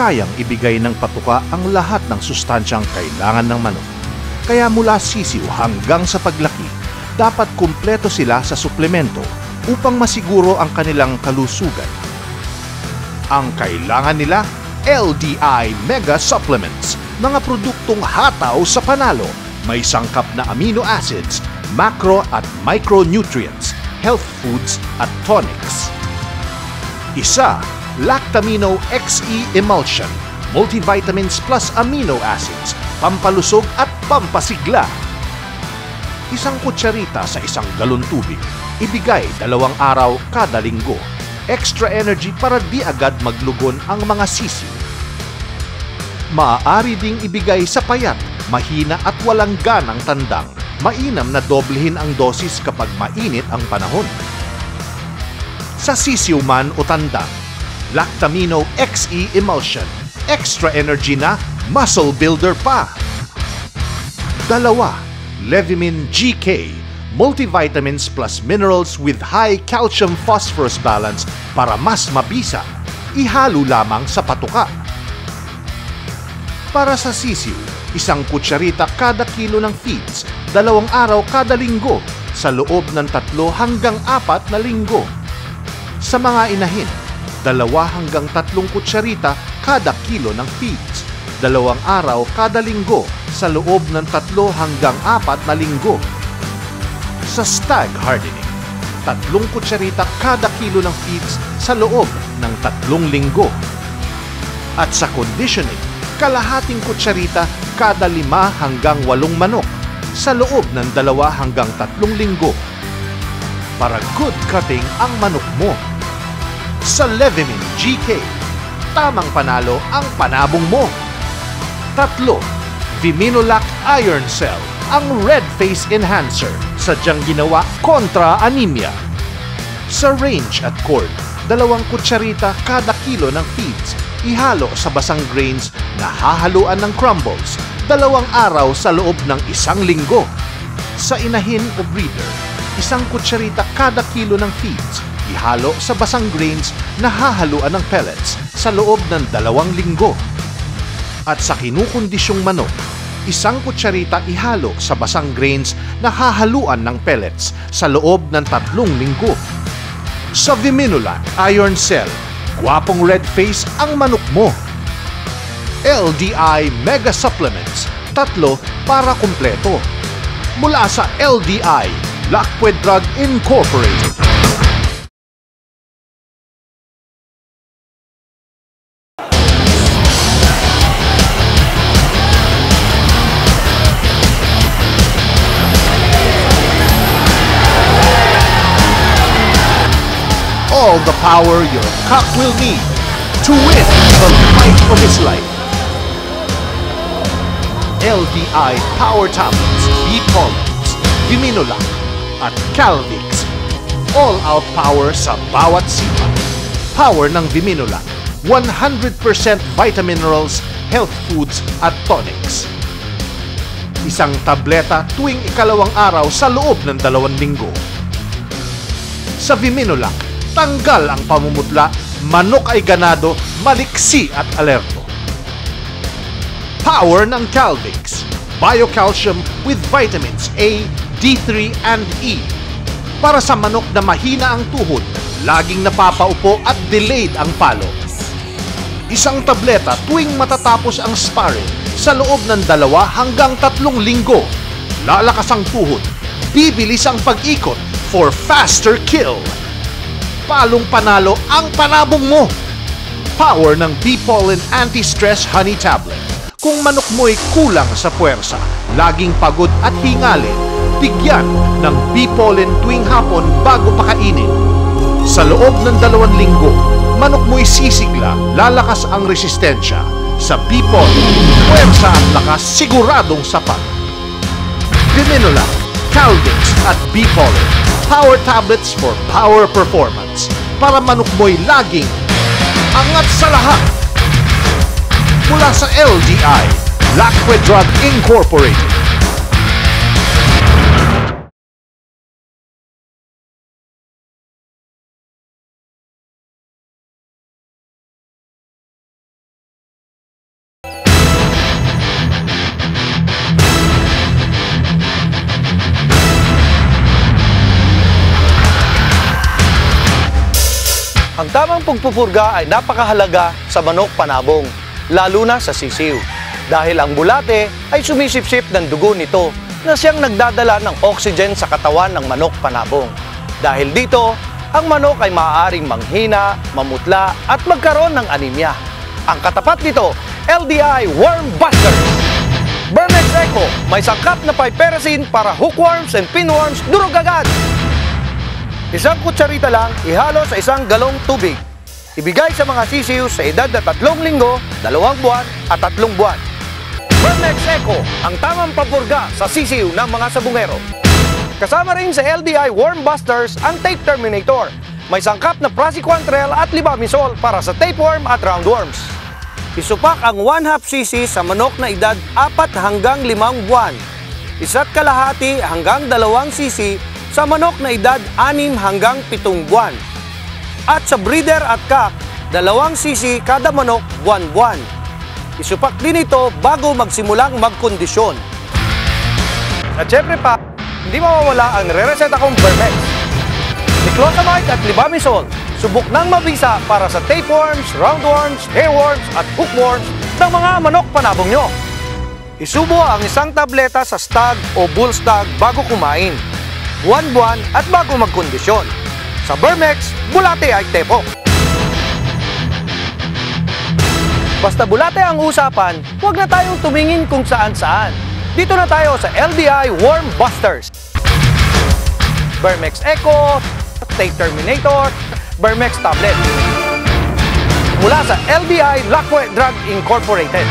kayang ibigay ng patuka ang lahat ng sustansyang kailangan ng manok. Kaya mula sisiw hanggang sa paglaki, dapat kumpleto sila sa suplemento upang masiguro ang kanilang kalusugan. Ang kailangan nila, LDI Mega Supplements, mga produktong hataw sa panalo, may sangkap na amino acids, macro at micronutrients, health foods at tonics. Isa, Lactamino XE Emulsion, multivitamins plus amino acids, pampalusog at pampasigla. Isang kutsarita sa isang galon tubig, ibigay 2 araw kada linggo. Extra energy para di agad maglugon ang mga sisiw. Maaari ding ibigay sa payat, mahina at walang ganang tandang. Mainam na doblehin ang dosis kapag mainit ang panahon. Sa sisiw man o tandang, Lactamino XE Emulsion, extra energy na, muscle builder pa. 2, Levimin GK, multivitamins plus minerals with high calcium-phosphorus balance para mas mabisa. Ihalo lamang sa patuka. Para sa sisiw, 1 kutsarita kada kilo ng feeds, 2 araw kada linggo, sa loob ng 3 hanggang 4 na linggo. Sa mga inahin, 2 hanggang 3 kutsarita kada kilo ng feeds, 2 araw kada linggo, sa loob ng 3 hanggang 4 na linggo. Sa stag hardening, 3 kutsarita kada kilo ng feeds sa loob ng 3 linggo. At sa conditioning, kalahating kutsarita kada 5 hanggang 8 manok sa loob ng 2 hanggang 3 linggo. Para good cutting ang manok mo. Sa Levimin GK, tamang panalo ang panabong mo. 3, Viminolac Iron Cell, ang red face enhancer, sadyang ginawa kontra anemia. Sa range at cord, 2 kutsarita kada kilo ng feeds, ihalo sa basang grains na hahaluan ng crumbles, 2 araw sa loob ng 1 linggo. Sa inahin o breeder, 1 kutsarita kada kilo ng feeds, ihalo sa basang grains na hahaluan ng pellets sa loob ng 2 linggo. At sa kinukondisyong manok, 1 kutsarita ihalo sa basang grains na hahaluan ng pellets sa loob ng 3 linggo. Sa Viminolac Iron Cell, gwapong red face ang manok mo. LDI Mega Supplements, 3 para kumpleto. Mula sa LDI, Lakwed Drug Incorporated. All the power your cock will need to win the fight of his life. LDI Power Tablets, B-Pollens, Viminolac, at Calvix. All-out power sa bawat sipa. Power ng Viminolac, 100% vitamin minerals, health foods, at tonics. 1 tableta tuwing 2 araw sa loob ng 2 linggo. Sa Viminolac, tanggal ang pamumutla, manok ay ganado, maliksi at alerto. Power ng Calvix, Biocalcium with vitamins A, D3 and E. Para sa manok na mahina ang tuhod, laging napapaupo at delayed ang palo. 1 tableta tuwing matatapos ang sparring sa loob ng 2 hanggang 3 linggo. Lalakas ang tuhod, bibilis ang pag-ikot for faster kill. Palong panalo ang panabong mo. Power ng B-Pollen Anti-Stress Honey Tablet. Kung manok mo'y kulang sa puwersa, laging pagod at hingalin, bigyan ng B-Pollen tuwing hapon bago pakainin. Sa loob ng 2 linggo, manok mo'y sisigla, lalakas ang resistensya. Sa B-Pollen, puwersa at lakas siguradong sapat. Viminolac, Calvix at B-Pollen. Power tablets for power performance. Para manok mo'y laging angat sa lahat. Mula sa LDI, Lakwed Drug Incorporated. tamang pagpupurga ay napakahalaga sa manok panabong, lalo na sa sisiw. Dahil ang bulate ay sumisipsip ng dugo nito na siyang nagdadala ng oxygen sa katawan ng manok panabong. Dahil dito, ang manok ay maaaring manghina, mamutla at magkaroon ng anemia. Ang katapat nito, LDI Worm Buster. Bermex Eco, may sangkap na piperacin para hookworms and pinworms, durog agad! Isang kutsarita lang, ihalo sa isang galong tubig. Ibigay sa mga sisiw sa edad na 3 linggo, 2 buwan at 3 buwan. Bermex Eco, ang tamang papurga sa sisiw ng mga sabungero. Kasama rin sa LDI Worm Busters ang Tape Terminator. May sangkap na praziquantel at libamisol para sa tapeworm at roundworms. Isupak ang 1/2 cc sa manok na edad 4 hanggang 5 buwan. 1.5 hanggang 2 cc sa manok na edad 6 hanggang 7 buwan. At sa breeder at cock, 2 cc kada manok buwan-buwan. Isupak din ito bago magsimulang magkondisyon. At syempre pa, hindi mawawala ang re-reseta kong Bermex. Niclosamide at libamisol, subok ng mabisa para sa tapeworms, roundworms, hairworms at hookworms ng mga manok panabong nyo. Isubo ang isang tableta sa stag o bull stag bago kumain, buwan-buwan at bago magkondisyon. Sa Bermex, bulate ay tepok. Basta bulate ang usapan, huwag na tayong tumingin kung saan-saan. Dito na tayo sa LDI Worm Busters. Bermex Eco, Tape Terminator, Bermex Tablet. Mula sa LDI Lacque Drug Incorporated.